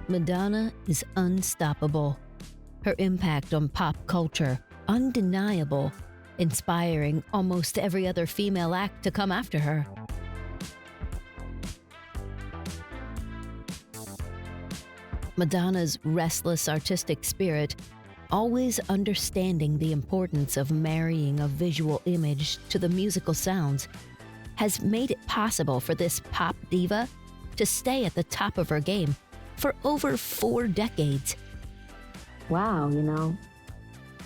Madonna is unstoppable. Her impact on pop culture, undeniable, inspiring almost every other female act to come after her. Madonna's restless artistic spirit, always understanding the importance of marrying a visual image to the musical sounds, has made it possible for this pop diva to stay at the top of her game for over 4 decades. Wow,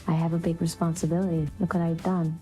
I have a big responsibility. Look what I've done.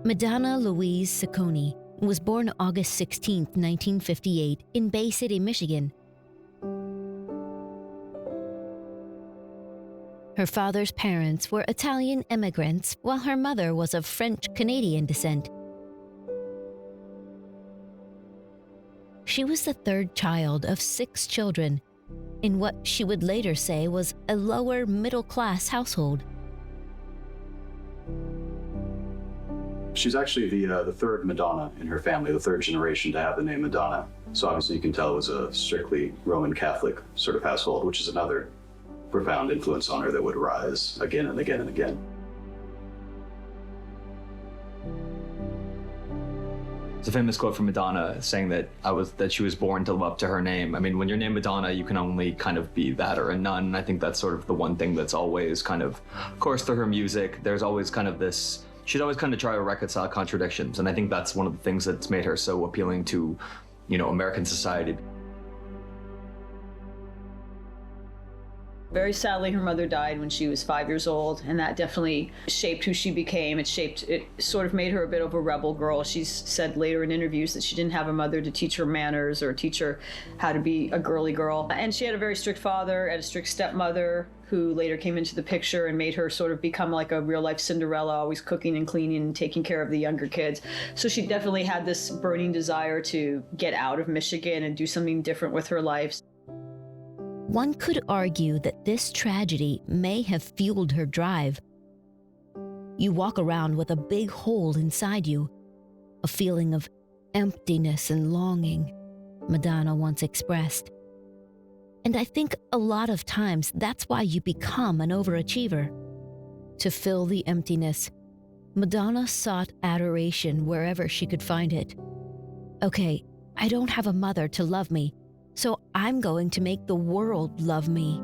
Madonna Louise Ciccone was born August 16, 1958, in Bay City, Michigan. Her father's parents were Italian immigrants, while her mother was of French-Canadian descent. She was the third child of 6 children, in what she would later say was a lower middle-class household. She's actually the third Madonna in her family, the third generation to have the name Madonna. So obviously you can tell it was a strictly Roman Catholic sort of household, which is another profound influence on her that would rise again and again and again. There's a famous quote from Madonna saying that she was born to live up to her name. I mean, when you're named Madonna, you can only kind of be that or a nun. I think that's sort of the one thing that's always kind of course, through her music, there's always kind of this, she's always kind of try to reconcile contradictions. And I think that's one of the things that's made her so appealing to, American society. Very sadly, her mother died when she was 5 years old, and that definitely shaped who she became. It sort of made her a bit of a rebel girl. She's said later in interviews that she didn't have a mother to teach her manners or teach her how to be a girly girl. And she had a very strict father and a strict stepmother who later came into the picture and made her sort of become like a real-life Cinderella, always cooking and cleaning and taking care of the younger kids. So she definitely had this burning desire to get out of Michigan and do something different with her life. One could argue that this tragedy may have fueled her drive. You walk around with a big hole inside you, a feeling of emptiness and longing, Madonna once expressed. And I think a lot of times that's why you become an overachiever. To fill the emptiness, Madonna sought adoration wherever she could find it. Okay, I don't have a mother to love me, so I'm going to make the world love me.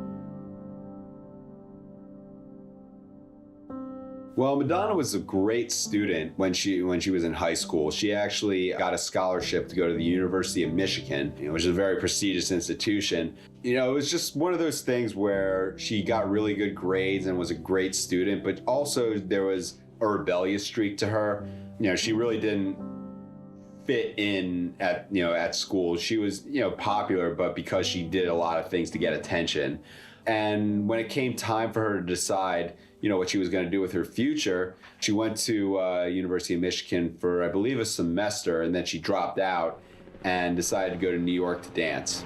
Well, Madonna was a great student when she was in high school. She actually got a scholarship to go to the University of Michigan, which is a very prestigious institution. It was just one of those things where she got really good grades and was a great student, but also there was a rebellious streak to her. She really didn't fit in at school. She was popular, but because she did a lot of things to get attention. And when it came time for her to decide what she was going to do with her future, she went to University of Michigan for, I believe, a semester, and then she dropped out and decided to go to New York to dance.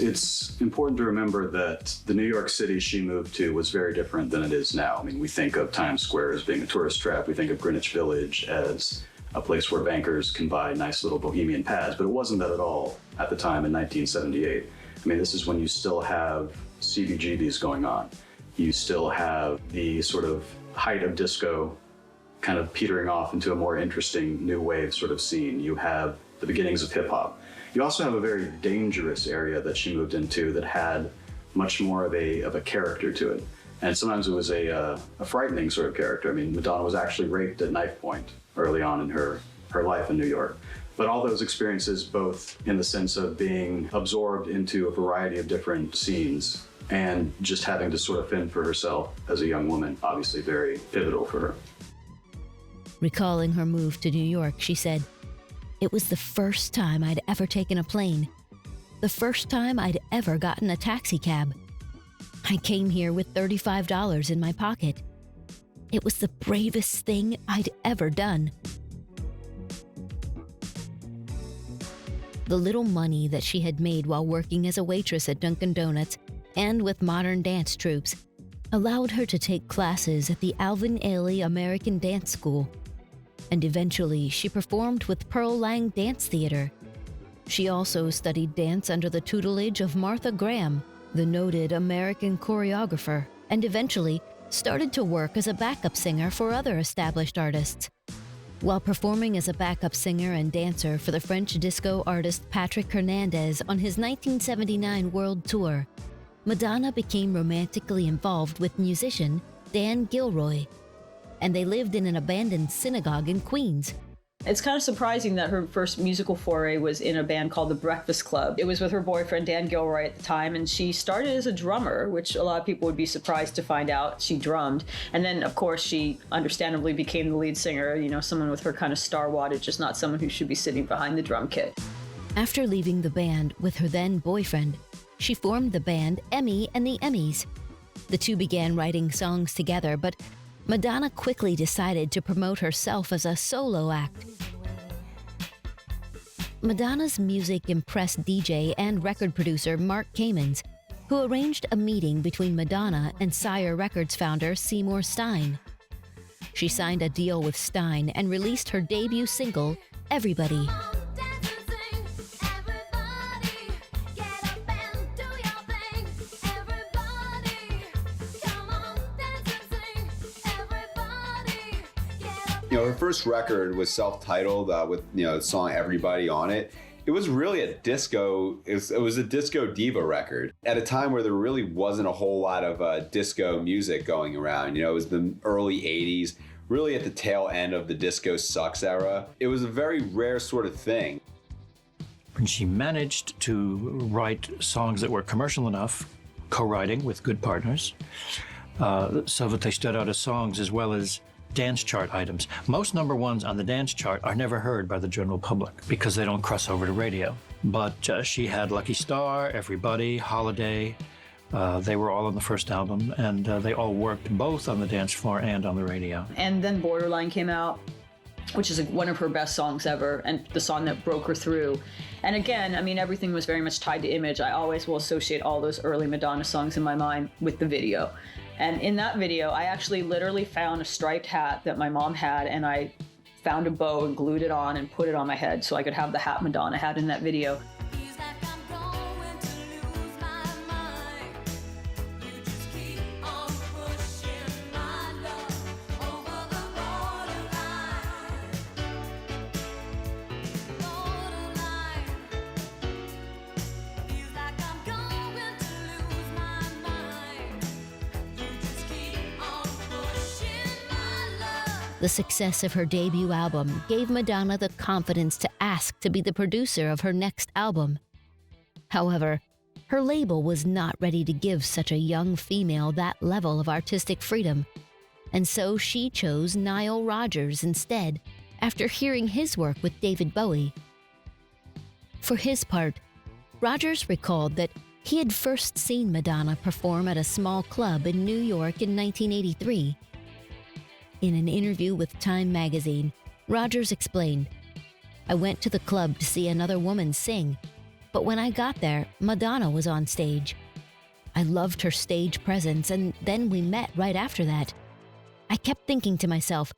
It's important to remember that the New York City she moved to was very different than it is now. I mean, we think of Times Square as being a tourist trap. We think of Greenwich Village as a place where bankers can buy nice little bohemian pads, but it wasn't that at all at the time in 1978. I mean, this is when you still have CBGBs going on. You still have the sort of height of disco kind of petering off into a more interesting new wave sort of scene. You have the beginnings of hip hop. You also have a very dangerous area that she moved into that had much more of a character to it. And sometimes it was a frightening sort of character. I mean, Madonna was actually raped at knife point early on in her life in New York. But all those experiences, both in the sense of being absorbed into a variety of different scenes and just having to sort of fend for herself as a young woman, obviously very pivotal for her. Recalling her move to New York, she said, "It was the first time I'd ever taken a plane. The first time I'd ever gotten a taxi cab. I came here with $35 in my pocket. It was the bravest thing I'd ever done." The little money that she had made while working as a waitress at Dunkin' Donuts and with modern dance troupes allowed her to take classes at the Alvin Ailey American Dance School. And eventually, she performed with Pearl Lang Dance Theater. She also studied dance under the tutelage of Martha Graham, the noted American choreographer, and eventually started to work as a backup singer for other established artists. While performing as a backup singer and dancer for the French disco artist Patrick Hernandez on his 1979 world tour, Madonna became romantically involved with musician Dan Gilroy, and they lived in an abandoned synagogue in Queens. It's kind of surprising that her first musical foray was in a band called The Breakfast Club. It was with her boyfriend, Dan Gilroy, at the time, and she started as a drummer, which a lot of people would be surprised to find out she drummed. And then, of course, she understandably became the lead singer, someone with her kind of star wattage, just not someone who should be sitting behind the drum kit. After leaving the band with her then boyfriend, she formed the band Emmy and the Emmys. The two began writing songs together, but Madonna quickly decided to promote herself as a solo act. Madonna's music impressed DJ and record producer Mark Kamens, who arranged a meeting between Madonna and Sire Records founder Seymour Stein. She signed a deal with Stein and released her debut single, Everybody. Her first record was self-titled with the song "Everybody" on it. It was really a disco. It was a disco diva record at a time where there really wasn't a whole lot of disco music going around. It was the early '80s, really at the tail end of the disco sucks era. It was a very rare sort of thing. And she managed to write songs that were commercial enough, co-writing with good partners, so that they stood out as songs as well as dance chart items. Most number ones on the dance chart are never heard by the general public because they don't cross over to radio. But she had Lucky Star, Everybody, Holiday. They were all on the first album, and they all worked both on the dance floor and on the radio. And then Borderline came out, which is one of her best songs ever, and the song that broke her through. And again, everything was very much tied to image. I always will associate all those early Madonna songs in my mind with the video. And in that video, I actually literally found a striped hat that my mom had, and I found a bow and glued it on and put it on my head so I could have the hat Madonna had in that video. The success of her debut album gave Madonna the confidence to ask to be the producer of her next album. However, her label was not ready to give such a young female that level of artistic freedom, and so she chose Nile Rodgers instead, after hearing his work with David Bowie. For his part, Rodgers recalled that he had first seen Madonna perform at a small club in New York in 1983. In an interview with Time magazine, Rodgers explained, "I went to the club to see another woman sing. But when I got there, Madonna was on stage. I loved her stage presence, and then we met right after that. I kept thinking to myself,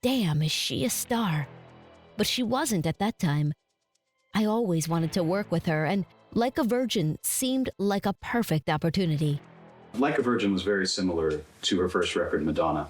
damn, is she a star? But she wasn't at that time. I always wanted to work with her, and Like a Virgin seemed like a perfect opportunity. Like a Virgin was very similar to her first record, Madonna,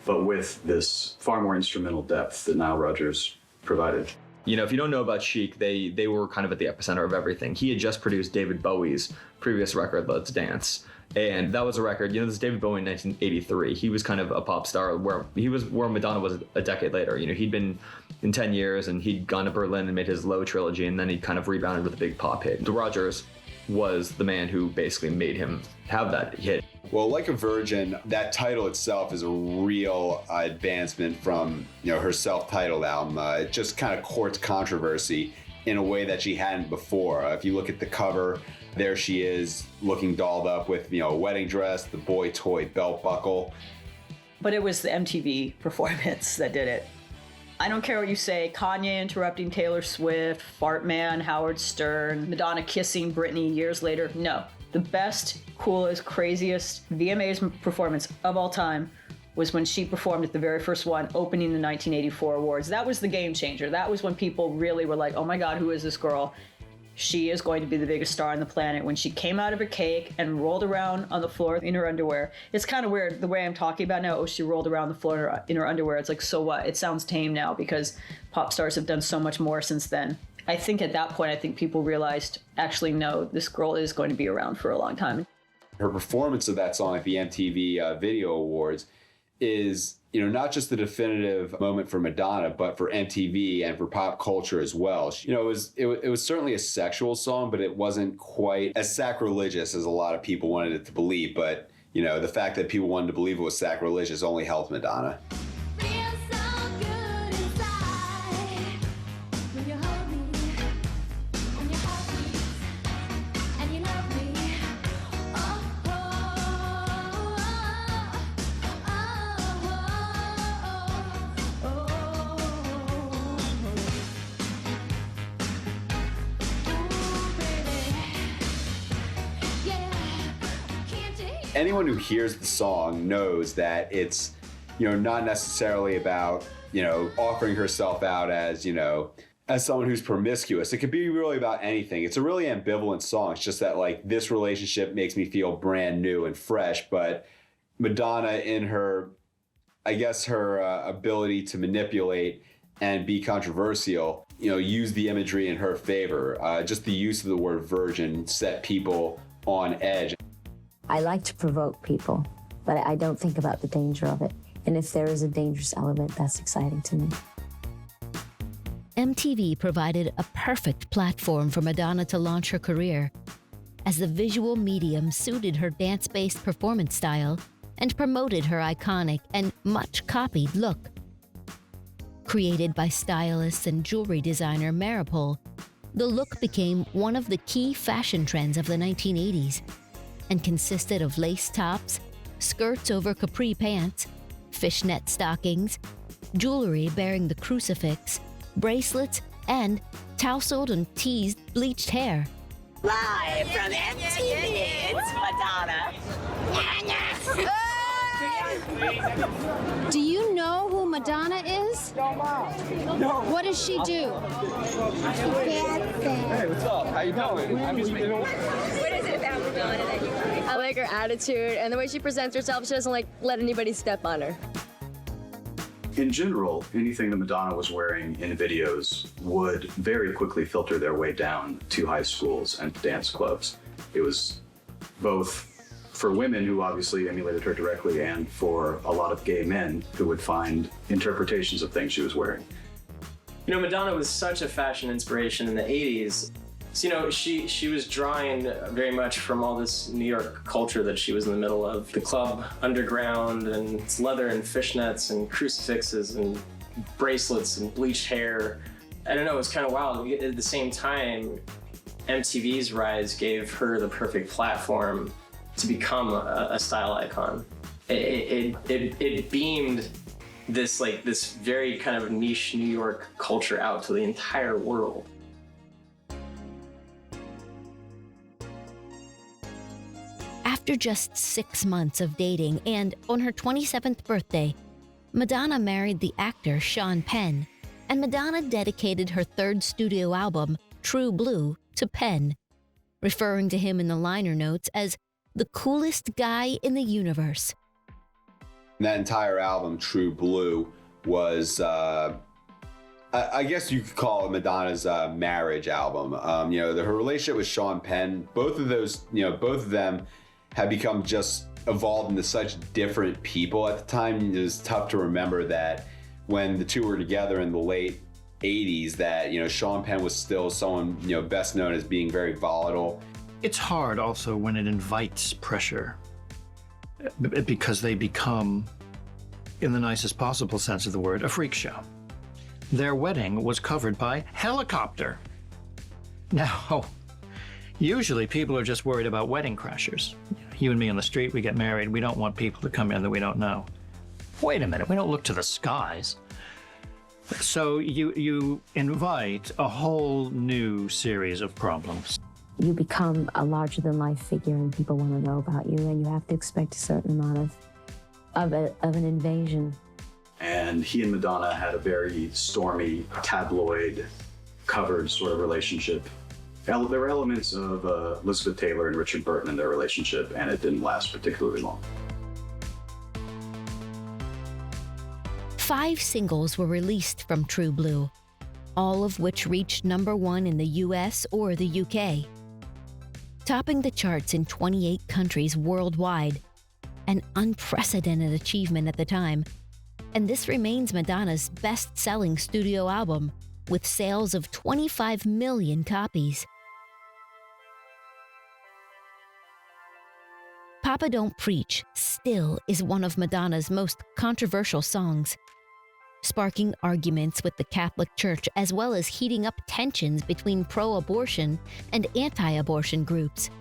but with this far more instrumental depth that Nile Rodgers provided. You know, if you don't know about Chic, they were kind of at the epicenter of everything. He had just produced David Bowie's previous record, Let's Dance. And that was a record, this is David Bowie in 1983. He was kind of a pop star where Madonna was a decade later. He'd been in 10 years and he'd gone to Berlin and made his Low trilogy, and then he kind of rebounded with a big pop hit. Rodgers was the man who basically made him have that hit. Well, Like a Virgin, that title itself is a real advancement from her self-titled album. It just kind of courts controversy in a way that she hadn't before. If you look at the cover, there she is looking dolled up with a wedding dress, the boy toy belt buckle. But it was the MTV performance that did it. I don't care what you say, Kanye interrupting Taylor Swift, Fart Man, Howard Stern, Madonna kissing Britney years later. No. The best, coolest, craziest VMA's performance of all time was when she performed at the very first one, opening the 1984 awards. That was the game changer. That was when people really were like, oh my God, who is this girl? She is going to be the biggest star on the planet. When she came out of her cake and rolled around on the floor in her underwear. It's kind of weird the way I'm talking about now. Oh, she rolled around the floor in her underwear. It's like, so what? It sounds tame now because pop stars have done so much more since then. I think at that point, people realized, actually, no, this girl is going to be around for a long time. Her performance of that song at the MTV Video Awards is, not just the definitive moment for Madonna, but for MTV and for pop culture as well. It was certainly a sexual song, but it wasn't quite as sacrilegious as a lot of people wanted it to believe. But, the fact that people wanted to believe it was sacrilegious only helped Madonna. Anyone who hears the song knows that it's, not necessarily about, offering herself out as, as someone who's promiscuous. It could be really about anything. It's a really ambivalent song. It's just that, this relationship makes me feel brand new and fresh. But Madonna, in her, her ability to manipulate and be controversial, use the imagery in her favor. Just the use of the word virgin set people on edge. I like to provoke people, but I don't think about the danger of it. And if there is a dangerous element, that's exciting to me. MTV provided a perfect platform for Madonna to launch her career, as the visual medium suited her dance-based performance style and promoted her iconic and much-copied look. Created by stylist and jewelry designer Maripol, the look became one of the key fashion trends of the 1980s and consisted of lace tops, skirts over capri pants, fishnet stockings, jewelry bearing the crucifix, bracelets, and tousled and teased bleached hair. Live from MTV, it's Madonna. Do you know who Madonna is? No. What does she do? Hey, what's up? How you doing? What is it about Madonna that you like? I like her attitude and the way she presents herself. She doesn't let anybody step on her. In general, anything that Madonna was wearing in videos would very quickly filter their way down to high schools and dance clubs. It was both for women who obviously emulated her directly and for a lot of gay men who would find interpretations of things she was wearing. Madonna was such a fashion inspiration in the 80s. So, she was drawing very much from all this New York culture that she was in the middle of. The club underground, and it's leather and fishnets and crucifixes and bracelets and bleached hair. I don't know, it was kind of wild. At the same time, MTV's rise gave her the perfect platform to become a style icon. It beamed this very kind of niche New York culture out to the entire world. After just 6 months of dating and on her 27th birthday, Madonna married the actor Sean Penn, and Madonna dedicated her third studio album, True Blue, to Penn, referring to him in the liner notes as the coolest guy in the universe. That entire album, True Blue, was, I guess you could call it Madonna's marriage album. Her relationship with Sean Penn, both of them had become just evolved into such different people at the time. It was tough to remember that when the two were together in the late 80s, that, Sean Penn was still someone, best known as being very volatile. It's hard also when it invites pressure, because they become, in the nicest possible sense of the word, a freak show. Their wedding was covered by helicopter. Now, usually people are just worried about wedding crashers. You and me on the street, we get married, we don't want people to come in that we don't know. Wait a minute, we don't look to the skies. So you invite a whole new series of problems. You become a larger-than-life figure, and people want to know about you, and you have to expect a certain amount of an invasion. And he and Madonna had a very stormy, tabloid-covered sort of relationship. There were elements of Elizabeth Taylor and Richard Burton in their relationship, and it didn't last particularly long. 5 singles were released from True Blue, all of which reached #1 in the US or the UK, topping the charts in 28 countries worldwide, an unprecedented achievement at the time. And this remains Madonna's best-selling studio album, with sales of 25 million copies. Papa Don't Preach still is one of Madonna's most controversial songs, sparking arguments with the Catholic Church as well as heating up tensions between pro-abortion and anti-abortion groups.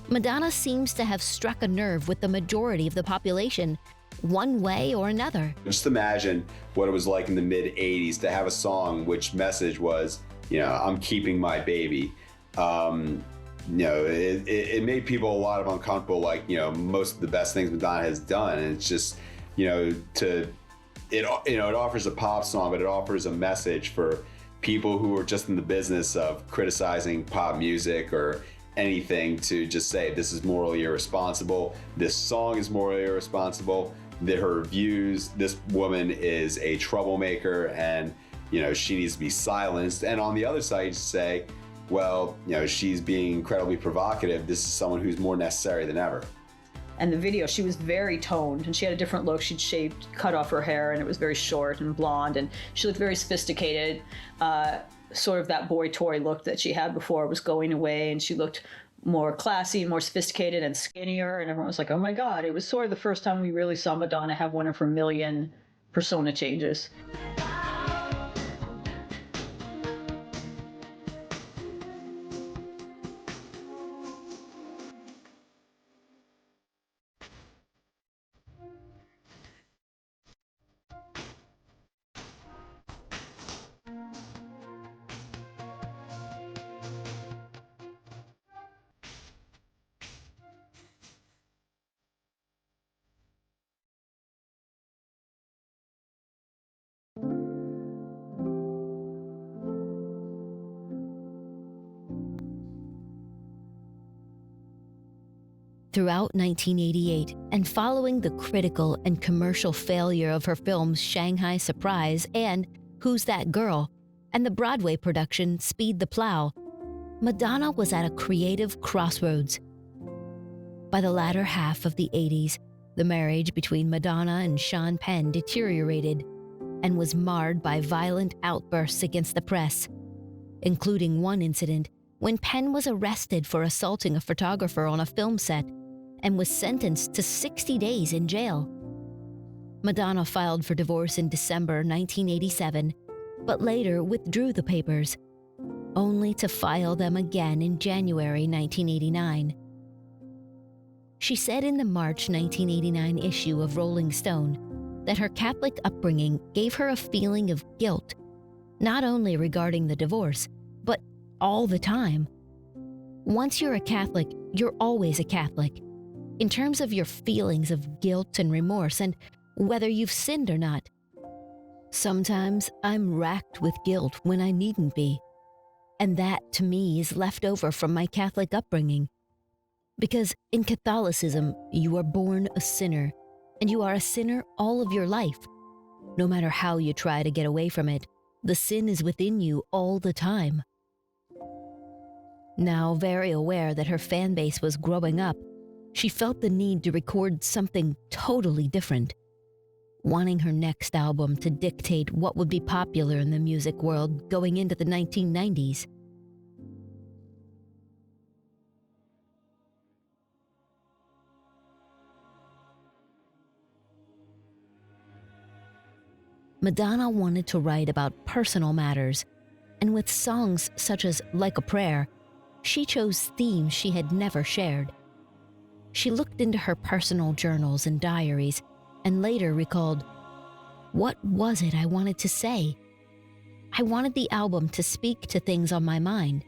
Madonna seems to have struck a nerve with the majority of the population, one way or another. Just imagine what it was like in the mid-'80s to have a song which message was, I'm keeping my baby. It made people a lot of uncomfortable, like, most of the best things Madonna has done. And it's just, it offers a pop song, but it offers a message for people who are just in the business of criticizing pop music or anything, to just say this is morally irresponsible, this song is morally irresponsible, that her views, this woman is a troublemaker, and she needs to be silenced. And on the other side, you say, well, she's being incredibly provocative, this is someone who's more necessary than ever. And the video, she was very toned, and she had a different look. She'd shaved, cut off her hair, and it was very short and blonde, and she looked very sophisticated. Sort of that boy toy look that she had before was going away, and she looked more classy, more sophisticated, and skinnier, and everyone was like, oh my God. It was sort of the first time we really saw Madonna have one of her million persona changes. Throughout 1988, and following the critical and commercial failure of her films Shanghai Surprise and Who's That Girl, and the Broadway production Speed the Plow, Madonna was at a creative crossroads. By the latter half of the 80s, the marriage between Madonna and Sean Penn deteriorated and was marred by violent outbursts against the press, including one incident when Penn was arrested for assaulting a photographer on a film set and was sentenced to 60 days in jail. Madonna filed for divorce in December 1987, but later withdrew the papers, only to file them again in January 1989. She said in the March 1989 issue of Rolling Stone that her Catholic upbringing gave her a feeling of guilt, not only regarding the divorce, but all the time. Once you're a Catholic, you're always a Catholic. in terms of your feelings of guilt and remorse and whether you've sinned or not. Sometimes I'm racked with guilt when I needn't be, and that to me is left over from my Catholic upbringing. Because in Catholicism, you are born a sinner, and you are a sinner all of your life. No matter how you try to get away from it, the sin is within you all the time. Now very aware that her fan base was growing up, she felt the need to record something totally different, wanting her next album to dictate what would be popular in the music world going into the 1990s. Madonna wanted to write about personal matters, and with songs such as Like a Prayer, she chose themes she had never shared. She looked into her personal journals and diaries and later recalled, "What was it I wanted to say? I wanted the album to speak to things on my mind.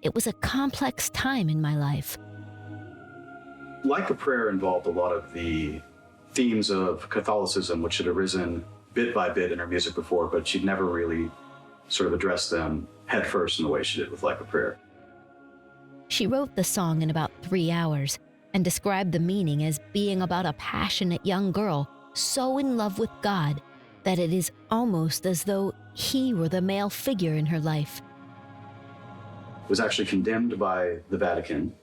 It was a complex time in my life." Like a Prayer involved a lot of the themes of Catholicism, which had arisen bit by bit in her music before, but she'd never really sort of addressed them headfirst in the way she did with Like a Prayer. She wrote the song in about 3 hours and described the meaning as being about a passionate young girl so in love with God that it is almost as though he were the male figure in her life. It was actually condemned by the Vatican,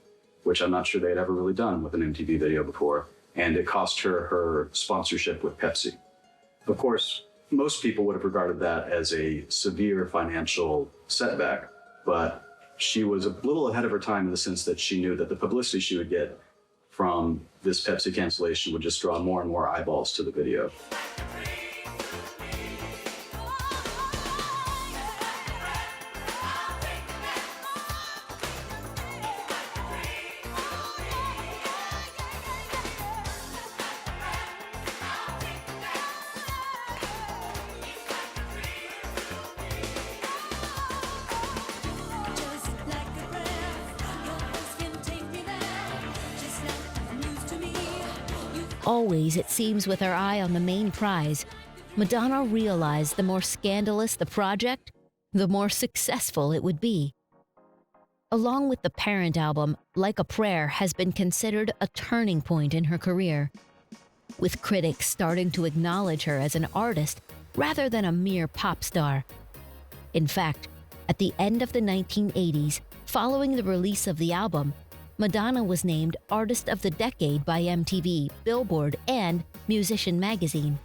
which I'm not sure they had ever really done with an MTV video before, and it cost her her sponsorship with Pepsi. Of course, most people would have regarded that as a severe financial setback, but she was a little ahead of her time in the sense that she knew that the publicity she would get from this Pepsi cancellation would just draw more and more eyeballs to the video. Always, it seems, with her eye on the main prize, Madonna realized the more scandalous the project, the more successful it would be. Along with the parent album, Like a Prayer has been considered a turning point in her career, with critics starting to acknowledge her as an artist rather than a mere pop star. In fact, at the end of the 1980s, following the release of the album, Madonna was named Artist of the Decade by MTV, Billboard, and Musician magazine.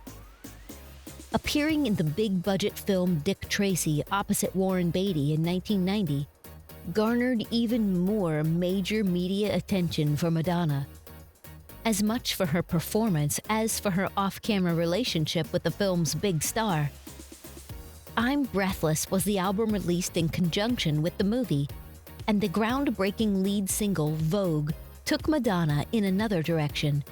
Appearing in the big-budget film Dick Tracy opposite Warren Beatty in 1990, garnered even more major media attention for Madonna. As much for her performance as for her off-camera relationship with the film's big star. I'm Breathless was the album released in conjunction with the movie, and the groundbreaking lead single, Vogue, took Madonna in another direction.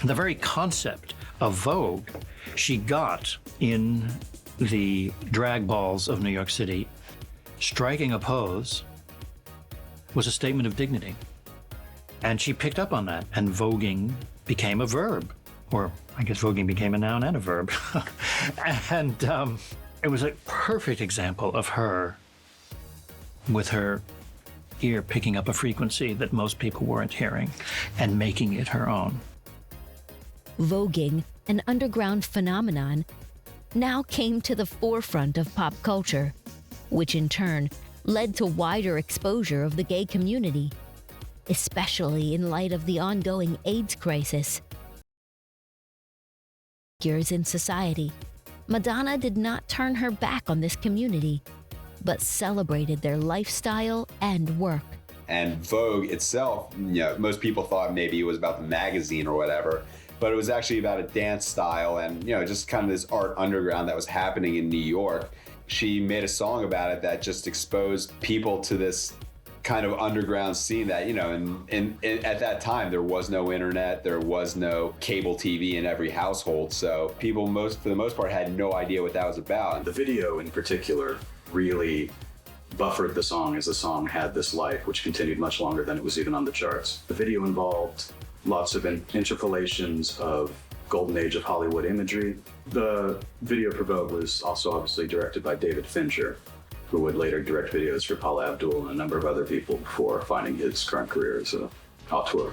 The very concept of Vogue she got in the drag balls of New York City, striking a pose, was a statement of dignity. And she picked up on that, and voguing became a verb. Or I guess voguing became a noun and a verb. And it was a perfect example of her with her ear picking up a frequency that most people weren't hearing and making it her own. Voguing, an underground phenomenon, now came to the forefront of pop culture, which in turn led to wider exposure of the gay community, especially in light of the ongoing AIDS crisis. Figures in society, Madonna did not turn her back on this community, but celebrated their lifestyle and work. And Vogue itself, most people thought maybe it was about the magazine or whatever, but it was actually about a dance style and, just kind of this art underground that was happening in New York. She made a song about it that just exposed people to this kind of underground scene that, at that time, there was no internet, there was no cable TV in every household. So people, for the most part, had no idea what that was about. The video in particular really buffered the song as the song had this life, which continued much longer than it was even on the charts. The video involved lots of interpolations of golden age of Hollywood imagery. The video Provoke was also obviously directed by David Fincher, who would later direct videos for Paula Abdul and a number of other people before finding his current career as an auteur.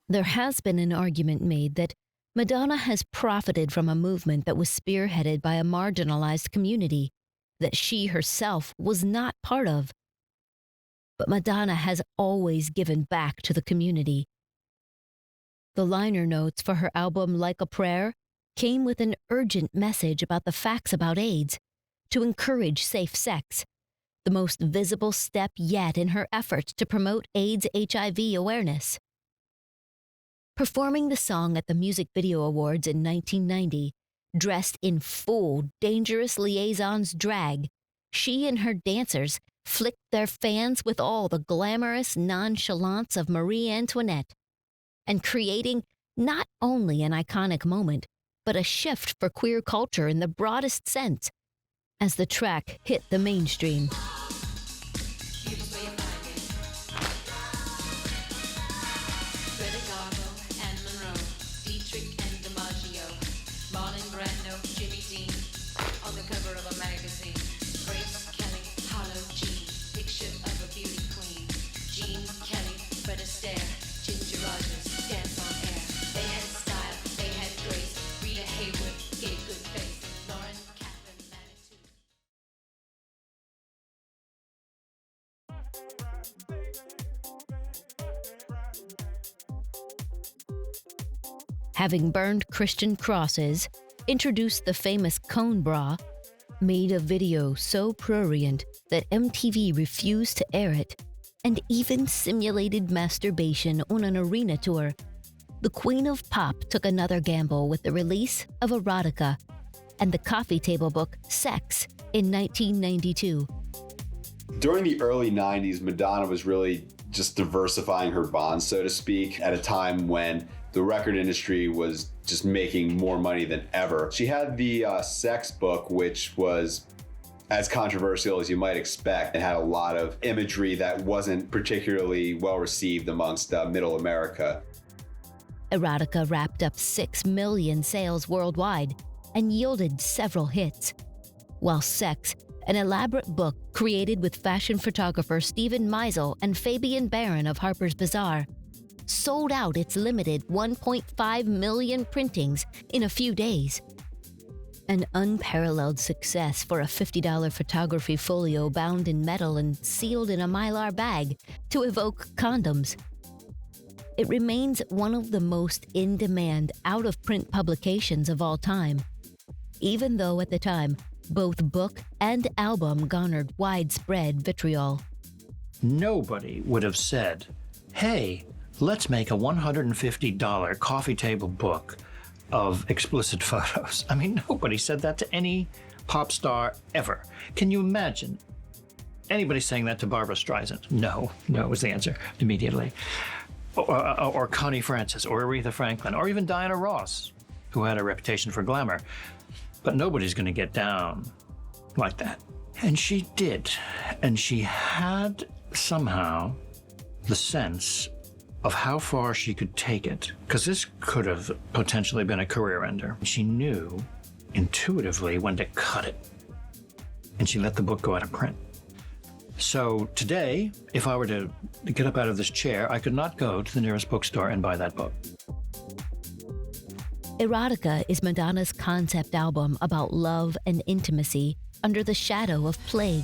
There has been an argument made that Madonna has profited from a movement that was spearheaded by a marginalized community that she herself was not part of. But Madonna has always given back to the community. The liner notes for her album Like a Prayer came with an urgent message about the facts about AIDS, to encourage safe sex, the most visible step yet in her efforts to promote AIDS/HIV awareness. Performing the song at the Music Video Awards in 1990, dressed in full Dangerous Liaisons drag, she and her dancers flicked their fans with all the glamorous nonchalance of Marie Antoinette, and creating not only an iconic moment, but a shift for queer culture in the broadest sense, as the track hit the mainstream. Having burned Christian crosses, introduced the famous cone bra, made a video so prurient that MTV refused to air it, and even simulated masturbation on an arena tour, the Queen of Pop took another gamble with the release of Erotica and the coffee table book Sex in 1992. During the early 90s, Madonna was really just diversifying her bonds, so to speak, at a time when the record industry was just making more money than ever. She had the Sex book, which was as controversial as you might expect. It had a lot of imagery that wasn't particularly well received amongst middle America. Erotica wrapped up 6 million sales worldwide and yielded several hits, while Sex, an elaborate book created with fashion photographer Stephen Meisel and Fabian Baron of Harper's Bazaar, sold out its limited 1.5 million printings in a few days. An unparalleled success for a $50 photography folio bound in metal and sealed in a Mylar bag to evoke condoms. It remains one of the most in-demand, out-of-print publications of all time, even though at the time, both book and album garnered widespread vitriol. Nobody would have said, hey, let's make a $150 coffee table book of explicit photos. I mean, nobody said that to any pop star ever. Can you imagine anybody saying that to Barbra Streisand? No was the answer immediately. Or Connie Francis, or Aretha Franklin, or even Diana Ross, who had a reputation for glamour. But nobody's going to get down like that. And she did. And she had somehow the sense of how far she could take it, because this could have potentially been a career ender. She knew intuitively when to cut it. And she let the book go out of print. So today, if I were to get up out of this chair, I could not go to the nearest bookstore and buy that book. Erotica is Madonna's concept album about love and intimacy under the shadow of plague.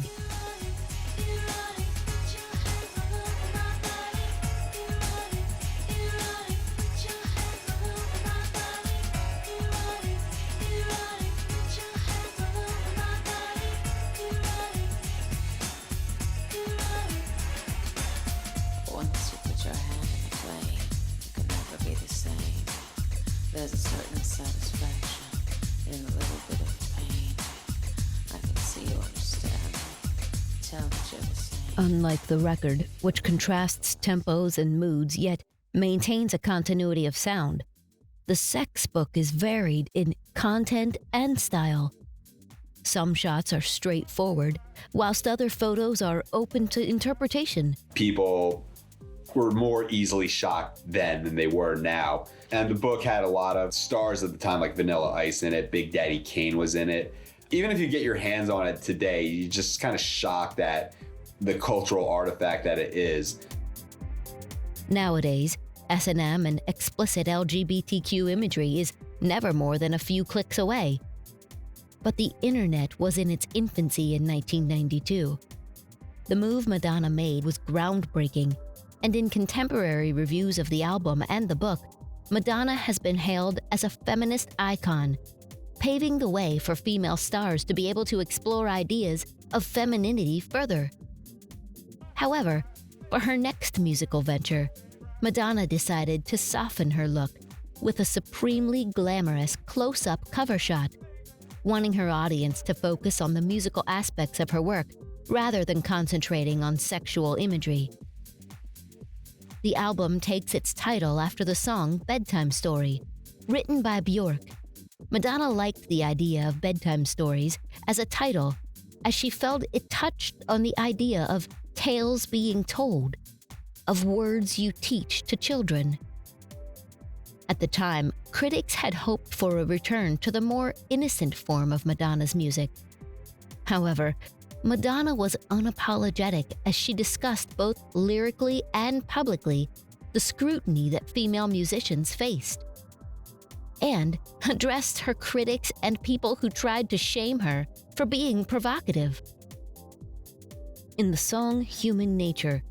Unlike the record, which contrasts tempos and moods yet maintains a continuity of sound, the Sex Book is varied in content and style. Some shots are straightforward, whilst other photos are open to interpretation. People were more easily shocked then than they were now. And the book had a lot of stars at the time, like Vanilla Ice in it, Big Daddy Kane was in it. Even if you get your hands on it today, you're just kind of shocked at the cultural artifact that it is. Nowadays, S&M and explicit LGBTQ imagery is never more than a few clicks away. But the internet was in its infancy in 1992. The move Madonna made was groundbreaking, and in contemporary reviews of the album and the book, Madonna has been hailed as a feminist icon, paving the way for female stars to be able to explore ideas of femininity further. However, for her next musical venture, Madonna decided to soften her look with a supremely glamorous close-up cover shot, wanting her audience to focus on the musical aspects of her work rather than concentrating on sexual imagery. The album takes its title after the song Bedtime Story, written by Bjork. Madonna liked the idea of bedtime stories as a title, as she felt it touched on the idea of tales being told, of words you teach to children. At the time, critics had hoped for a return to the more innocent form of Madonna's music. However, Madonna was unapologetic as she discussed both lyrically and publicly the scrutiny that female musicians faced, and addressed her critics and people who tried to shame her for being provocative. In the song Human Nature,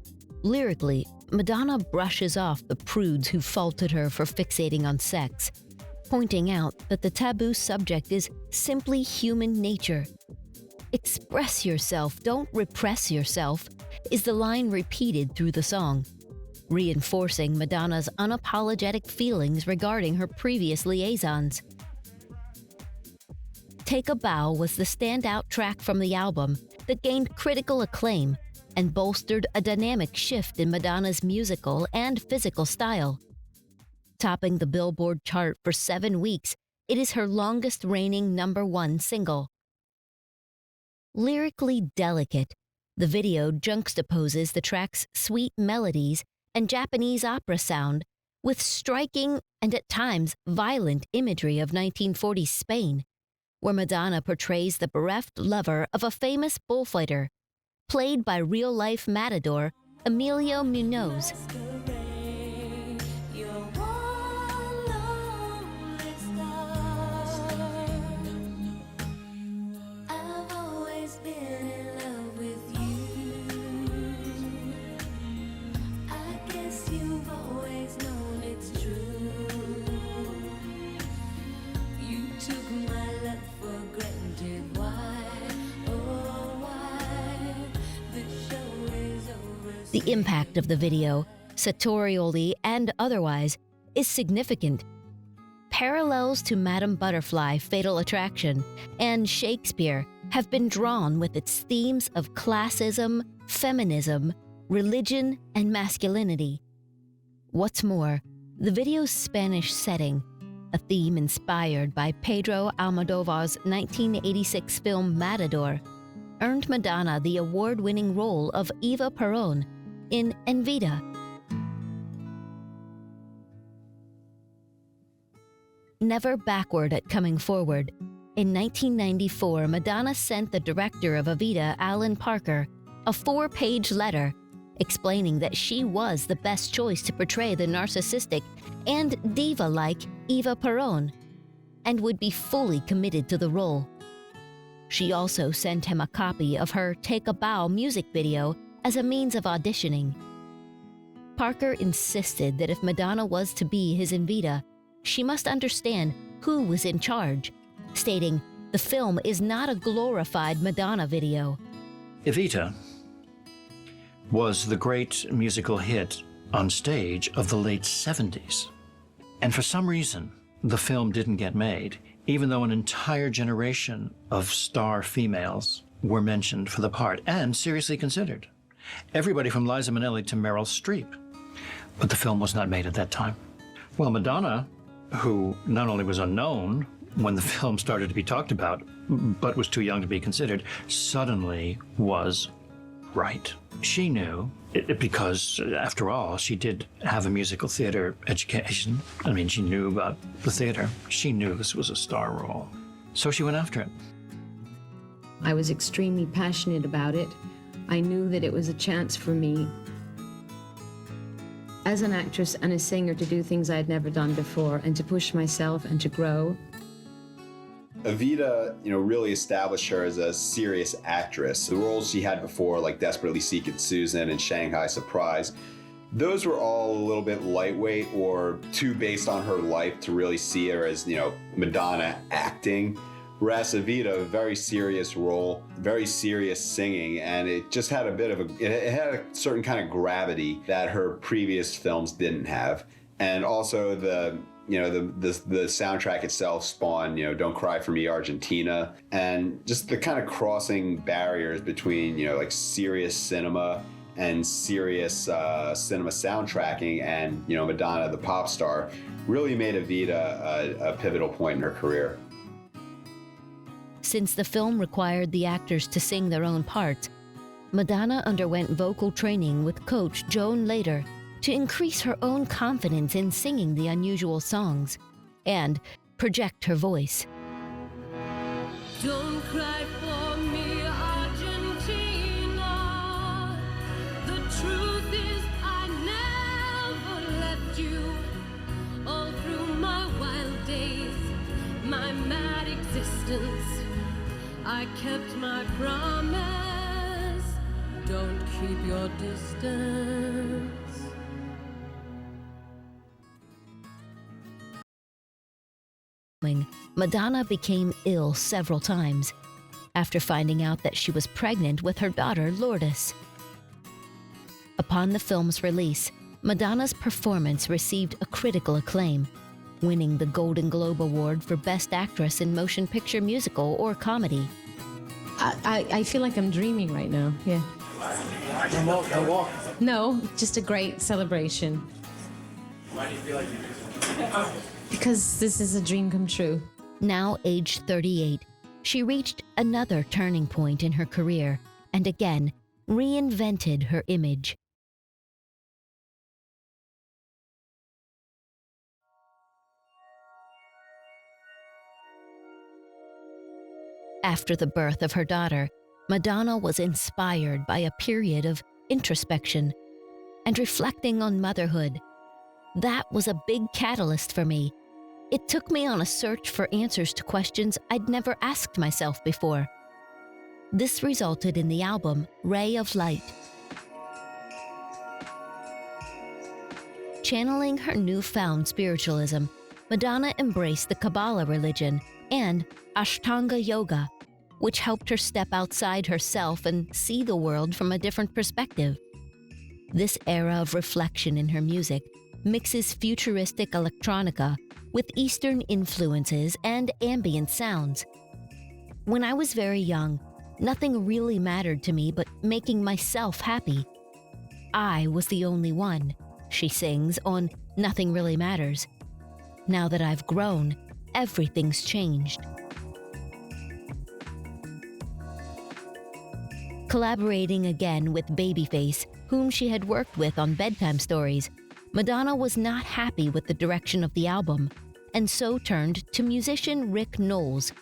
lyrically, Madonna brushes off the prudes who faulted her for fixating on sex, pointing out that the taboo subject is simply human nature. Express yourself, don't repress yourself, is the line repeated through the song, reinforcing Madonna's unapologetic feelings regarding her previous liaisons. Take a Bow was the standout track from the album that gained critical acclaim and bolstered a dynamic shift in Madonna's musical and physical style. Topping the Billboard chart for 7 weeks, it is her longest reigning #1 single. Lyrically delicate, the video juxtaposes the track's sweet melodies and Japanese opera sound with striking and at times violent imagery of 1940s Spain, where Madonna portrays the bereft lover of a famous bullfighter, played by real-life matador Emilio Munoz. The impact of the video, sartorially and otherwise, is significant. Parallels to Madame Butterfly, Fatal Attraction, and Shakespeare have been drawn with its themes of classism, feminism, religion, and masculinity. What's more, the video's Spanish setting, a theme inspired by Pedro Almodovar's 1986 film Matador, earned Madonna the award-winning role of Eva Perón in Envida. Never backward at coming forward, in 1994, Madonna sent the director of Evita, Alan Parker, a 4-page letter explaining that she was the best choice to portray the narcissistic and diva-like Eva Perón, and would be fully committed to the role. She also sent him a copy of her Take a Bow music video as a means of auditioning. Parker insisted that if Madonna was to be his Evita, she must understand who was in charge, stating, "The film is not a glorified Madonna video." Evita was the great musical hit on stage of the late 70s. And for some reason, the film didn't get made, even though an entire generation of star females were mentioned for the part and seriously considered. Everybody from Liza Minnelli to Meryl Streep. But the film was not made at that time. Well, Madonna, who not only was unknown when the film started to be talked about, but was too young to be considered, suddenly was right. She knew, because after all, she did have a musical theater education. I mean, she knew about the theater. She knew this was a star role. So she went after it. I was extremely passionate about it. I knew that it was a chance for me as an actress and a singer to do things I had never done before and to push myself and to grow. Evita, really established her as a serious actress. The roles she had before, like Desperately Seeking Susan and Shanghai Surprise, those were all a little bit lightweight or too based on her life to really see her as, Madonna acting. Whereas Evita, a very serious role, very serious singing, and it just had it had a certain kind of gravity that her previous films didn't have. And also the soundtrack itself spawned, Don't Cry for Me, Argentina, and just the kind of crossing barriers between, serious cinema and serious cinema soundtracking and, Madonna, the pop star, really made Evita a pivotal point in her career. Since the film required the actors to sing their own parts, Madonna underwent vocal training with coach Joan Lader to increase her own confidence in singing the unusual songs and project her voice. Don't cry for me, Argentina. The truth is I never left you. All through my wild days, my mad existence, I kept my promise. Don't keep your distance. Madonna became ill several times after finding out that she was pregnant with her daughter Lourdes. Upon the film's release, Madonna's performance received a critical acclaim, winning the Golden Globe Award for Best Actress in Motion Picture Musical or Comedy. I feel like I'm dreaming right now, yeah. No, just a great celebration. Why do you feel like Because this is a dream come true. Now aged 38, she reached another turning point in her career and again reinvented her image. After the birth of her daughter, Madonna was inspired by a period of introspection and reflecting on motherhood. That was a big catalyst for me. It took me on a search for answers to questions I'd never asked myself before. This resulted in the album Ray of Light. Channeling her newfound spiritualism, Madonna embraced the Kabbalah religion and Ashtanga yoga, which helped her step outside herself and see the world from a different perspective. This era of reflection in her music mixes futuristic electronica with Eastern influences and ambient sounds. When I was very young, nothing really mattered to me but making myself happy. I was the only one, she sings on Nothing Really Matters. Now that I've grown, everything's changed. Collaborating again with Babyface, whom she had worked with on Bedtime Stories, Madonna was not happy with the direction of the album, and so turned to musician Rick Knowles,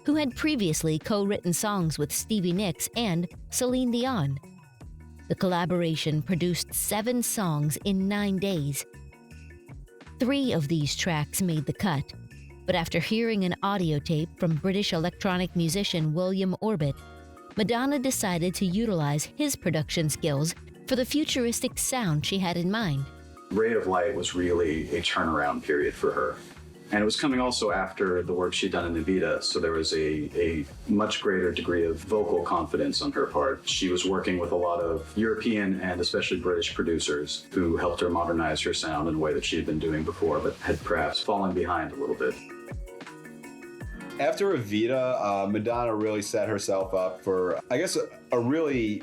who had previously co-written songs with Stevie Nicks and Celine Dion. The collaboration produced 7 songs in 9 days. 3 of these tracks made the cut, but after hearing an audio tape from British electronic musician William Orbit, Madonna decided to utilize his production skills for the futuristic sound she had in mind. Ray of Light was really a turnaround period for her. And it was coming also after the work she'd done in Evita, so there was a much greater degree of vocal confidence on her part. She was working with a lot of European and especially British producers who helped her modernize her sound in a way that she had been doing before, but had perhaps fallen behind a little bit. After Evita, Madonna really set herself up for, I guess, a really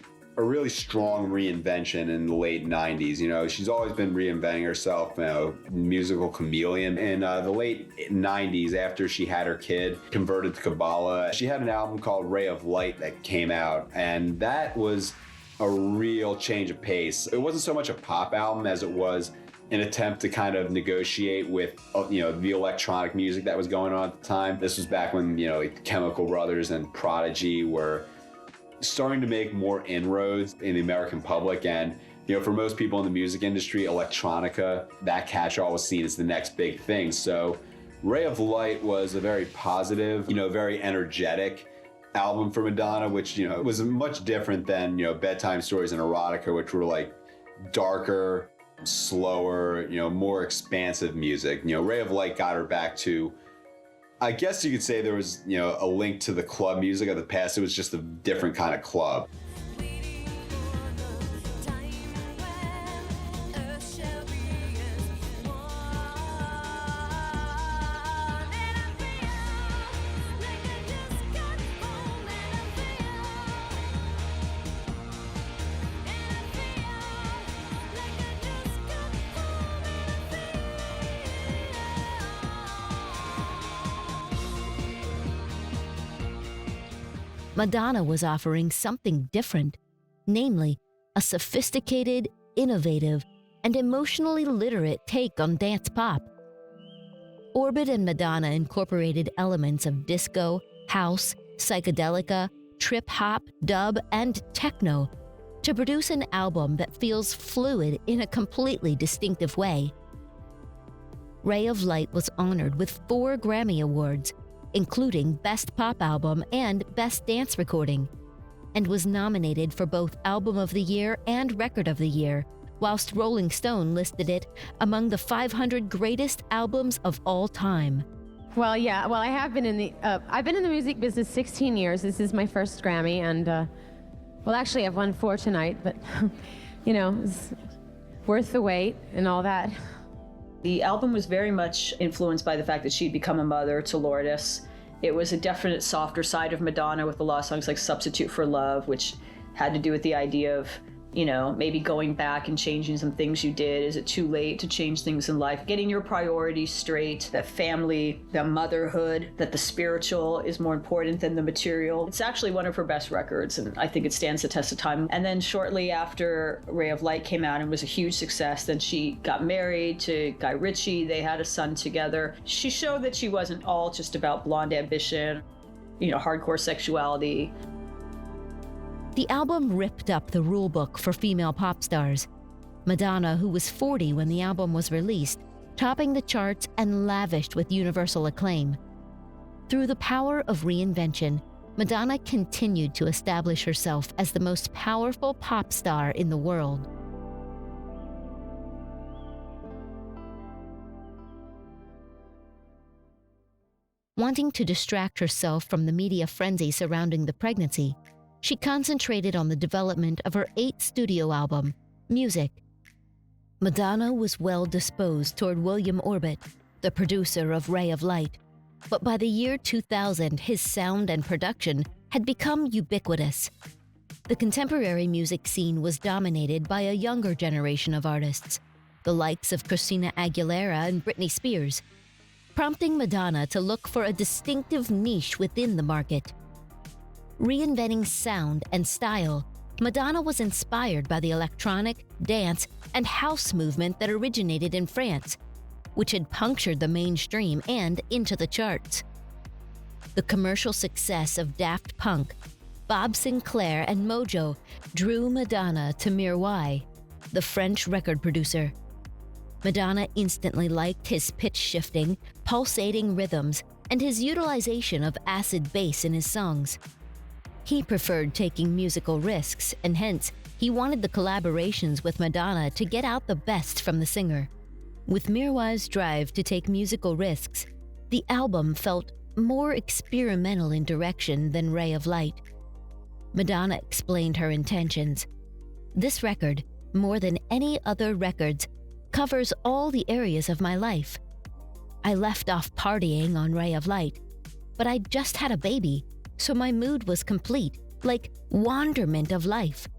strong reinvention in the late 90s. You know, she's always been reinventing herself, you know, musical chameleon. In the late 90s, after she had her kid, converted to Kabbalah, she had an album called Ray of Light that came out, and that was a real change of pace. It wasn't so much a pop album as it was an attempt to kind of negotiate with, you know, the electronic music that was going on at the time. This was back when, you know, like Chemical Brothers and Prodigy were starting to make more inroads in the American public. And, you know, for most people in the music industry, electronica, that catch-all was seen as the next big thing. So Ray of Light was a very positive, you know, very energetic album for Madonna, which, you know, was much different than, you know, Bedtime Stories and Erotica, which were like darker, slower, you know, more expansive music. You know, Ray of Light got her back to, I guess you could say there was, you know, a link to the club music of the past. It was just a different kind of club. Madonna was offering something different, namely, a sophisticated, innovative, and emotionally literate take on dance pop. Orbit and Madonna incorporated elements of disco, house, psychedelica, trip-hop, dub, and techno to produce an album that feels fluid in a completely distinctive way. Ray of Light was honored with 4 Grammy Awards, including Best Pop Album and Best Dance Recording, and was nominated for both Album of the Year and Record of the Year, whilst Rolling Stone listed it among the 500 greatest albums of all time. Well, yeah. Well, I have been in the I've been in the music business 16 years. This is my first Grammy, and well, actually, I've won 4 tonight, but you know, it's worth the wait and all that. The album was very much influenced by the fact that she'd become a mother to Lourdes. It was a definite softer side of Madonna with a lot of songs like Substitute for Love, which had to do with the idea of, you know, maybe going back and changing some things you did. Is it too late to change things in life? Getting your priorities straight, that family, that motherhood, that the spiritual is more important than the material. It's actually one of her best records, and I think it stands the test of time. And then shortly after Ray of Light came out and was a huge success, then she got married to Guy Ritchie. They had a son together. She showed that she wasn't all just about blonde ambition, you know, hardcore sexuality. The album ripped up the rulebook for female pop stars. Madonna, who was 40 when the album was released, topping the charts and lavished with universal acclaim. Through the power of reinvention, Madonna continued to establish herself as the most powerful pop star in the world. Wanting to distract herself from the media frenzy surrounding the pregnancy, she concentrated on the development of her 8th studio album, Music. Madonna was well disposed toward William Orbit, the producer of Ray of Light, but by the year 2000, his sound and production had become ubiquitous. The contemporary music scene was dominated by a younger generation of artists, the likes of Christina Aguilera and Britney Spears, prompting Madonna to look for a distinctive niche within the market. Reinventing sound and style, Madonna was inspired by the electronic, dance, and house movement that originated in France, which had punctured the mainstream and into the charts. The commercial success of Daft Punk, Bob Sinclair, and Mojo drew Madonna to Mireille, the French record producer. Madonna instantly liked his pitch-shifting, pulsating rhythms and his utilization of acid bass in his songs. He preferred taking musical risks, and hence, he wanted the collaborations with Madonna to get out the best from the singer. With Mireille's drive to take musical risks, the album felt more experimental in direction than Ray of Light. Madonna explained her intentions. This record, more than any other records, covers all the areas of my life. I left off partying on Ray of Light. but I'd just had a baby, so my mood was complete, like wonderment of life.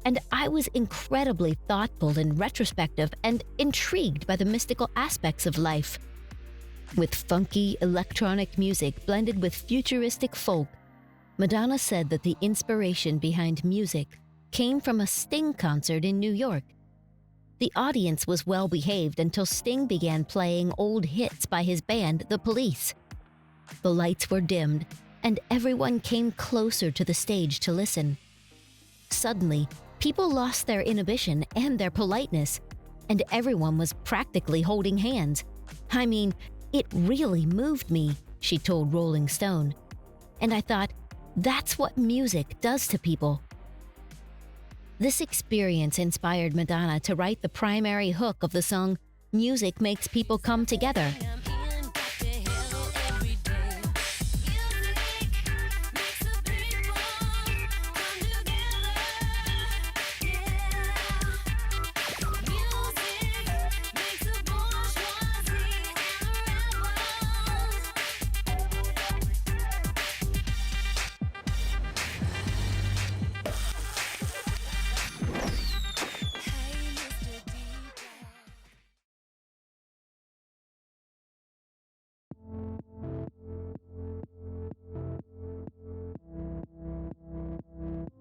And I was incredibly thoughtful and retrospective and intrigued by the mystical aspects of life. With funky electronic music blended with futuristic folk, Madonna said that the inspiration behind music came from a Sting concert in New York. The audience was well behaved until Sting began playing old hits by his band, The Police. The lights were dimmed, and everyone came closer to the stage to listen. Suddenly, people lost their inhibition and their politeness, and everyone was practically holding hands. I mean, it really moved me, she told Rolling Stone. And I thought, that's what music does to people. This experience inspired Madonna to write the primary hook of the song Music Makes People Come Together.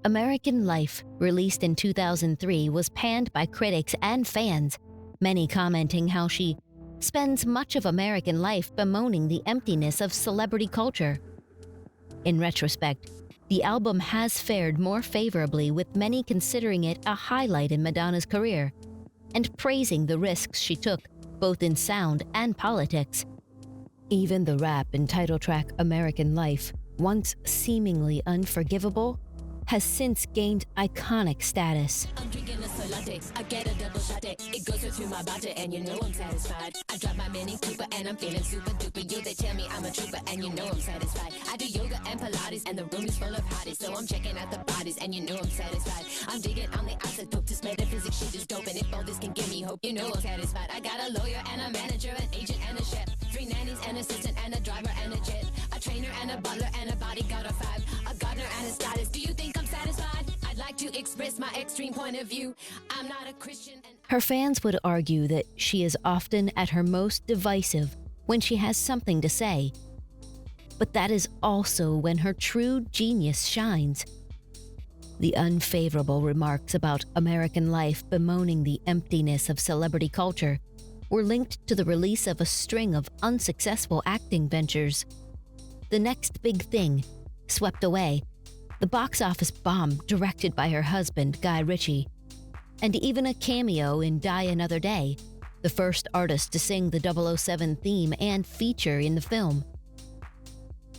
American Life, released in 2003, was panned by critics and fans, many commenting how she spends much of American life bemoaning the emptiness of celebrity culture. In retrospect, the album has fared more favorably, with many considering it a highlight in Madonna's career and praising the risks she took, both in sound and politics. Even the rap and title track American Life, once seemingly unforgivable, has since gained iconic status. I'm drinking a Solante, I get a double shot it goes through my body and you know I'm satisfied. I drive my Mini Cooper and I'm feeling super duper. You, they tell me I'm a trooper and you know I'm satisfied. I do yoga and Pilates and the room is full of hotties, so I'm checking out the bodies and you know I'm satisfied. I'm digging on the isotope, this metaphysics shit is dope, and if all this can give me hope, you know I'm satisfied. I got a lawyer and a manager, an agent and a chef, 3 nannies, an assistant and a driver and a jet, a trainer and a butler and a bodyguard of 5, a gardener and a stylist. Do you think I'm satisfied? I'd like to express my extreme point of view. I'm not a Christian. Her fans would argue that she is often at her most divisive when she has something to say. But that is also when her true genius shines. The unfavorable remarks about American Life bemoaning the emptiness of celebrity culture were linked to the release of a string of unsuccessful acting ventures. The Next Big Thing, Swept Away, the box office bomb directed by her husband, Guy Ritchie, and even a cameo in Die Another Day, the first artist to sing the 007 theme and feature in the film.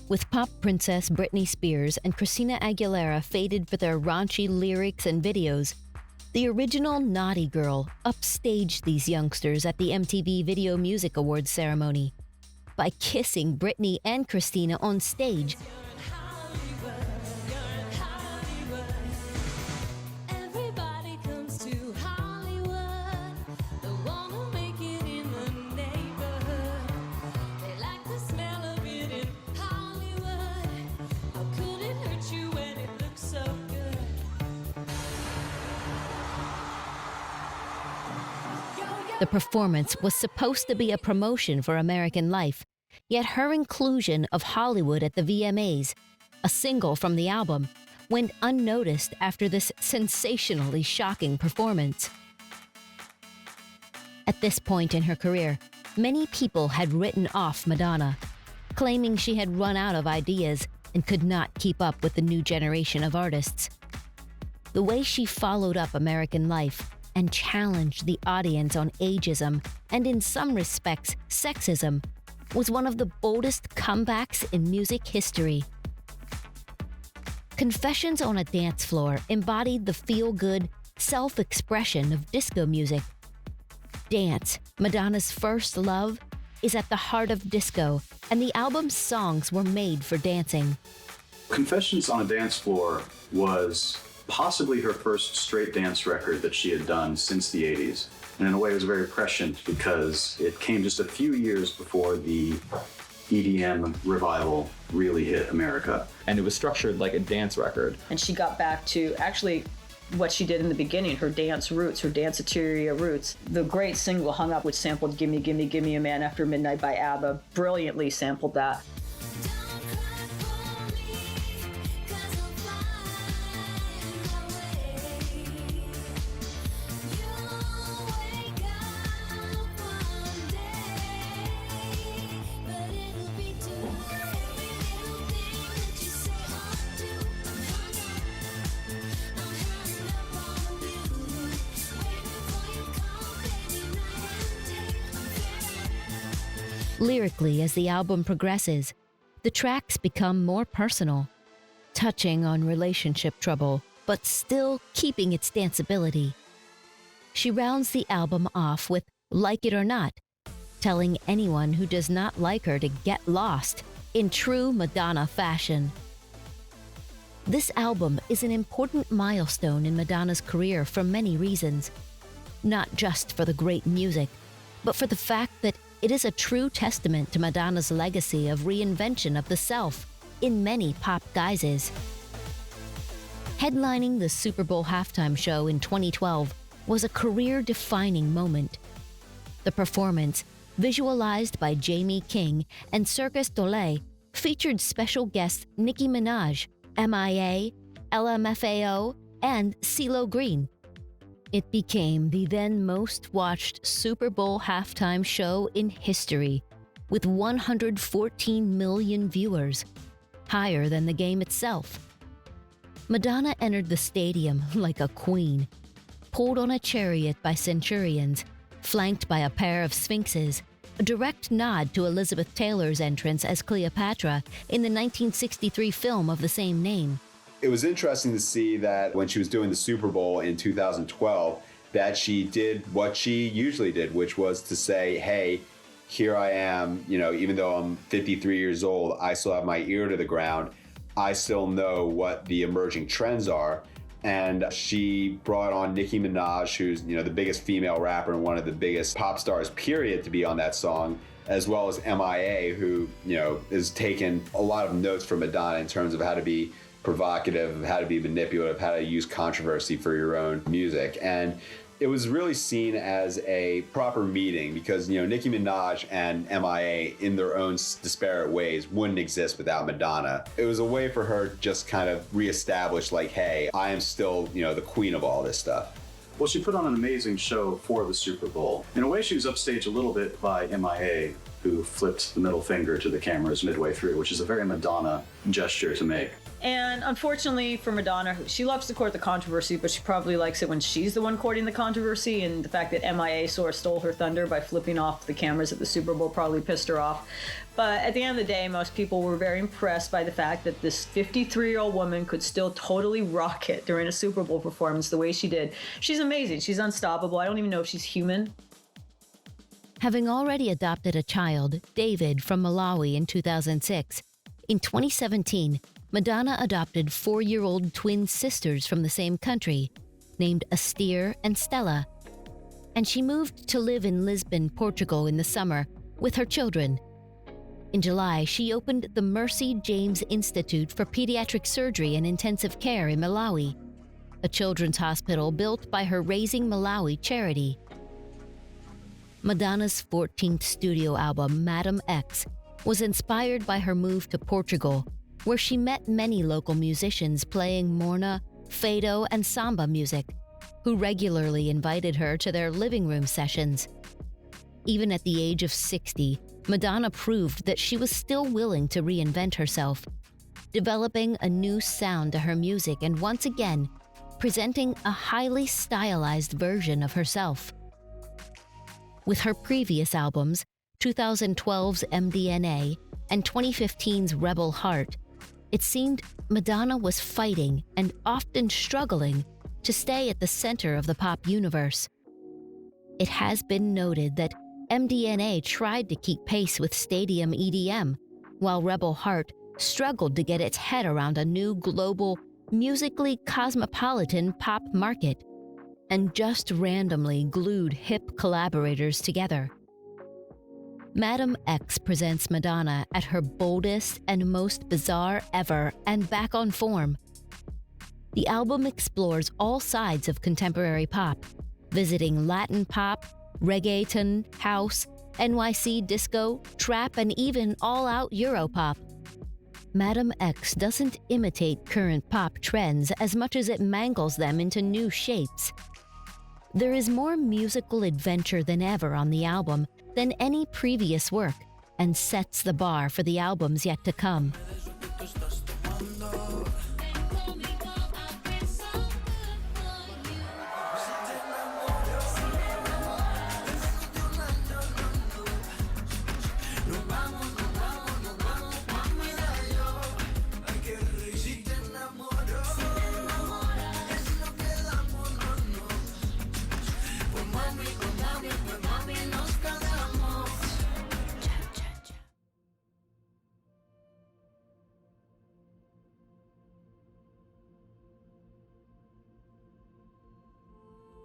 With pop princess Britney Spears and Christina Aguilera fated for their raunchy lyrics and videos, the original Naughty Girl upstaged these youngsters at the MTV Video Music Awards ceremony by kissing Britney and Christina on stage. The performance was supposed to be a promotion for American Life, yet her inclusion of Hollywood at the VMAs, a single from the album, went unnoticed after this sensationally shocking performance. At this point in her career, many people had written off Madonna, claiming she had run out of ideas and could not keep up with the new generation of artists. The way she followed up American Life and challenged the audience on ageism and, in some respects, sexism, was one of the boldest comebacks in music history. Confessions on a Dance Floor embodied the feel-good self-expression of disco music. Dance, Madonna's first love, is at the heart of disco, and the album's songs were made for dancing. Confessions on a Dance Floor was possibly her first straight dance record that she had done since the 80s. And in a way it was very prescient because it came just a few years before the EDM revival really hit America. And it was structured like a dance record. And she got back to actually what she did in the beginning, her dance roots, her danceteria roots. The great single Hung Up, which sampled Gimme, Gimme, Gimme a Man After Midnight by ABBA, brilliantly sampled that. Lyrically, as the album progresses, the tracks become more personal, touching on relationship trouble, but still keeping its danceability. She rounds the album off with Like It or Not, telling anyone who does not like her to get lost in true Madonna fashion. This album is an important milestone in Madonna's career for many reasons, not just for the great music, but for the fact that it is a true testament to Madonna's legacy of reinvention of the self in many pop guises. Headlining the Super Bowl halftime show in 2012 was a career-defining moment. The performance, visualized by Jamie King and Circus Dole, featured special guests Nicki Minaj, MIA, LMFAO, and CeeLo Green. It became the then most watched Super Bowl halftime show in history, with 114 million viewers, higher than the game itself. Madonna entered the stadium like a queen, pulled on a chariot by centurions, flanked by a pair of sphinxes, a direct nod to Elizabeth Taylor's entrance as Cleopatra in the 1963 film of the same name. It was interesting to see that when she was doing the Super Bowl in 2012, that she did what she usually did, which was to say, hey, here I am, even though I'm 53 years old, I still have my ear to the ground. I still know what the emerging trends are. And she brought on Nicki Minaj, who's, the biggest female rapper and one of the biggest pop stars, period, to be on that song, as well as MIA, who, has taken a lot of notes from Madonna in terms of how to be provocative, how to be manipulative, how to use controversy for your own music. And it was really seen as a proper meeting because, Nicki Minaj and MIA in their own disparate ways wouldn't exist without Madonna. It was a way for her to just kind of reestablish like, hey, I am still, the queen of all this stuff. Well, she put on an amazing show for the Super Bowl. In a way, she was upstaged a little bit by MIA, who flipped the middle finger to the cameras midway through, which is a very Madonna gesture to make. And unfortunately for Madonna, she loves to court the controversy, but she probably likes it when she's the one courting the controversy, and the fact that MIA sort of stole her thunder by flipping off the cameras at the Super Bowl probably pissed her off. But at the end of the day, most people were very impressed by the fact that this 53-year-old woman could still totally rock it during a Super Bowl performance the way she did. She's amazing. She's unstoppable. I don't even know if she's human. Having already adopted a child, David, from Malawi in 2006, in 2017, Madonna adopted 4-year-old twin sisters from the same country, named Astir and Stella, and she moved to live in Lisbon, Portugal in the summer with her children. In July, she opened the Mercy James Institute for Pediatric Surgery and Intensive Care in Malawi, a children's hospital built by her Raising Malawi charity. Madonna's 14th studio album, Madam X, was inspired by her move to Portugal, where she met many local musicians playing Morna, Fado, and Samba music, who regularly invited her to their living room sessions. Even at the age of 60, Madonna proved that she was still willing to reinvent herself, developing a new sound to her music and once again, presenting a highly stylized version of herself. With her previous albums, 2012's MDNA and 2015's Rebel Heart, it seemed Madonna was fighting and often struggling to stay at the center of the pop universe. It has been noted that MDNA tried to keep pace with stadium EDM, while Rebel Heart struggled to get its head around a new global, musically cosmopolitan pop market, and just randomly glued hip collaborators together. Madam X presents Madonna at her boldest and most bizarre ever and back on form. The album explores all sides of contemporary pop, visiting Latin pop, reggaeton, house, NYC disco, trap, and even all-out Europop. Madam X doesn't imitate current pop trends as much as it mangles them into new shapes. There is more musical adventure than ever on the album than any previous work, and sets the bar for the albums yet to come.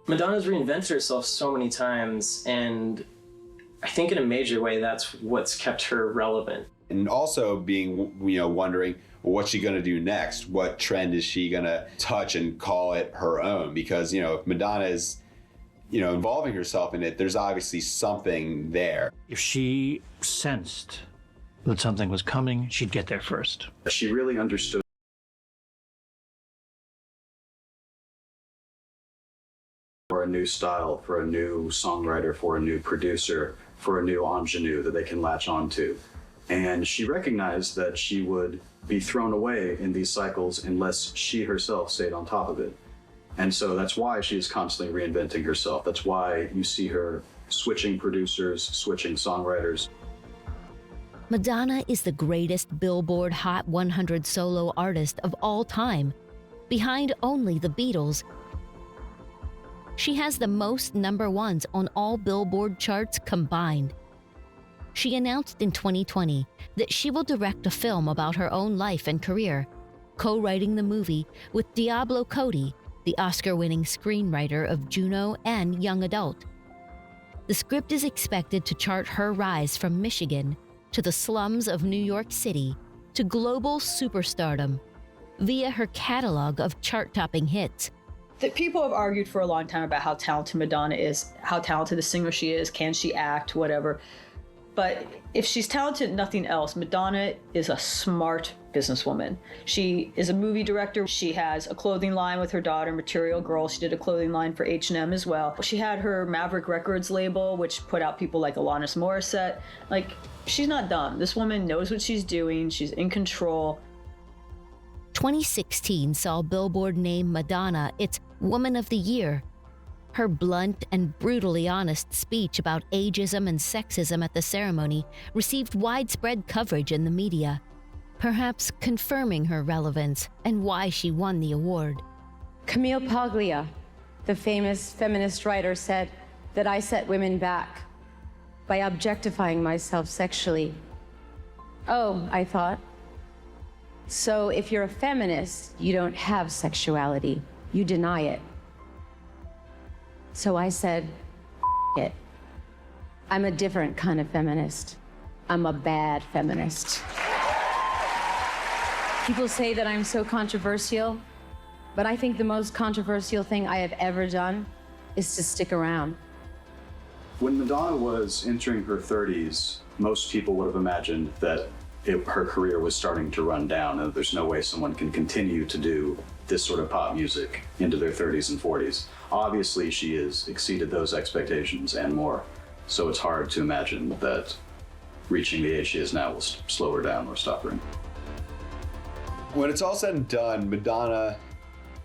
Madonna's reinvented herself so many times, and I think in a major way that's what's kept her relevant. And also being, wondering, well, what's she gonna do next? What trend is she gonna touch and call it her own? Because, if Madonna is, involving herself in it, there's obviously something there. If she sensed that something was coming, she'd get there first. She really understood for a new style, for a new songwriter, for a new producer, for a new ingenue that they can latch onto. And she recognized that she would be thrown away in these cycles unless she herself stayed on top of it. And so that's why she is constantly reinventing herself. That's why you see her switching producers, switching songwriters. Madonna is the greatest Billboard Hot 100 solo artist of all time, behind only the Beatles. She has the most number ones on all Billboard charts combined. She announced in 2020 that she will direct a film about her own life and career, co-writing the movie with Diablo Cody, the Oscar-winning screenwriter of Juno and Young Adult. The script is expected to chart her rise from Michigan to the slums of New York City to global superstardom via her catalog of chart-topping hits. People have argued for a long time about how talented Madonna is, how talented a singer she is, can she act, whatever. But if she's talented, nothing else. Madonna is a smart businesswoman. She is a movie director. She has a clothing line with her daughter, Material Girl. She did a clothing line for H&M as well. She had her Maverick Records label, which put out people like Alanis Morissette. She's not dumb. This woman knows what she's doing. She's in control. 2016 saw Billboard name Madonna its Woman of the Year. Her blunt and brutally honest speech about ageism and sexism at the ceremony received widespread coverage in the media, perhaps confirming her relevance and why she won the award. Camille Paglia, the famous feminist writer, said that I set women back by objectifying myself sexually. Oh, I thought. So if you're a feminist, you don't have sexuality. You deny it. So I said, it. I'm a different kind of feminist. I'm a bad feminist. People say that I'm so controversial, but I think the most controversial thing I have ever done is to stick around. When Madonna was entering her 30s, most people would have imagined that her career was starting to run down, and there's no way someone can continue to do this sort of pop music into their 30s and 40s. Obviously, she has exceeded those expectations and more, so it's hard to imagine that reaching the age she is now will slow her down or stop her. When it's all said and done, Madonna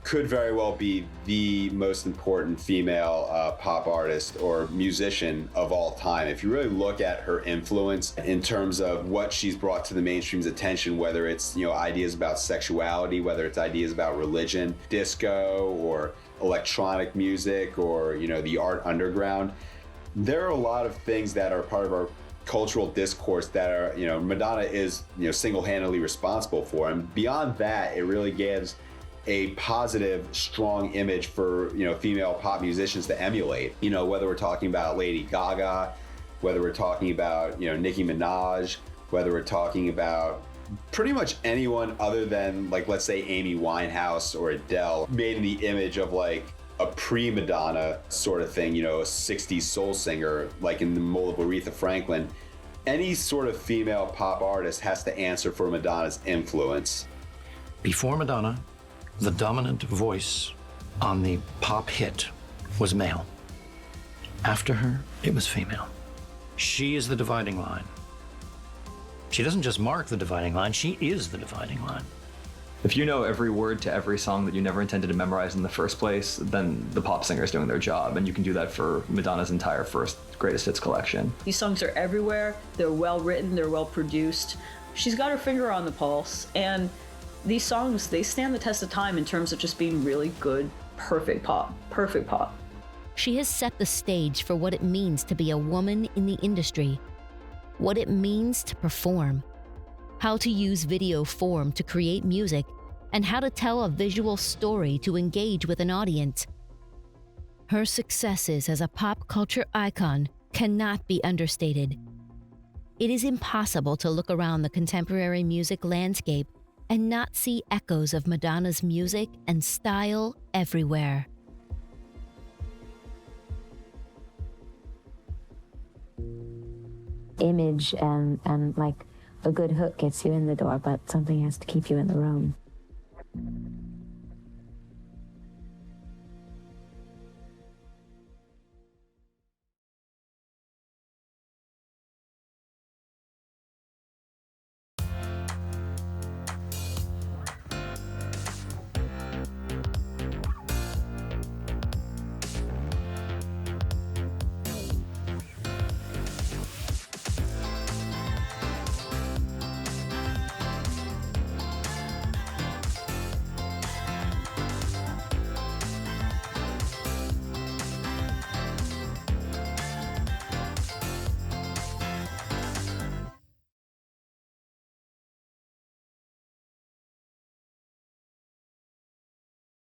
could very well be the most important female pop artist or musician of all time. If you really look at her influence in terms of what she's brought to the mainstream's attention, whether it's ideas about sexuality, whether it's ideas about religion, disco, or electronic music, or the art underground, there are a lot of things that are part of our cultural discourse that are Madonna is single-handedly responsible for. And beyond that, it really gives a positive, strong image for female pop musicians to emulate. Whether we're talking about Lady Gaga, whether we're talking about, Nicki Minaj, whether we're talking about pretty much anyone other than, like, let's say Amy Winehouse or Adele, made in the image of like a pre-Madonna sort of thing, a 60s soul singer, like in the mold of Aretha Franklin. Any sort of female pop artist has to answer for Madonna's influence. Before Madonna, the dominant voice on the pop hit was male. After her, it was female. She is the dividing line. She doesn't just mark the dividing line, she is the dividing line. If you know every word to every song that you never intended to memorize in the first place, then the pop singer is doing their job, and you can do that for Madonna's entire first greatest hits collection. These songs are everywhere, they're well written, they're well produced. She's got her finger on the pulse, and these songs, they stand the test of time in terms of just being really good, perfect pop. Perfect pop. She has set the stage for what it means to be a woman in the industry, what it means to perform, how to use video form to create music, and how to tell a visual story to engage with an audience. Her successes as a pop culture icon cannot be understated. It is impossible to look around the contemporary music landscape and not see echoes of Madonna's music and style everywhere. Image and like a good hook gets you in the door, but something has to keep you in the room.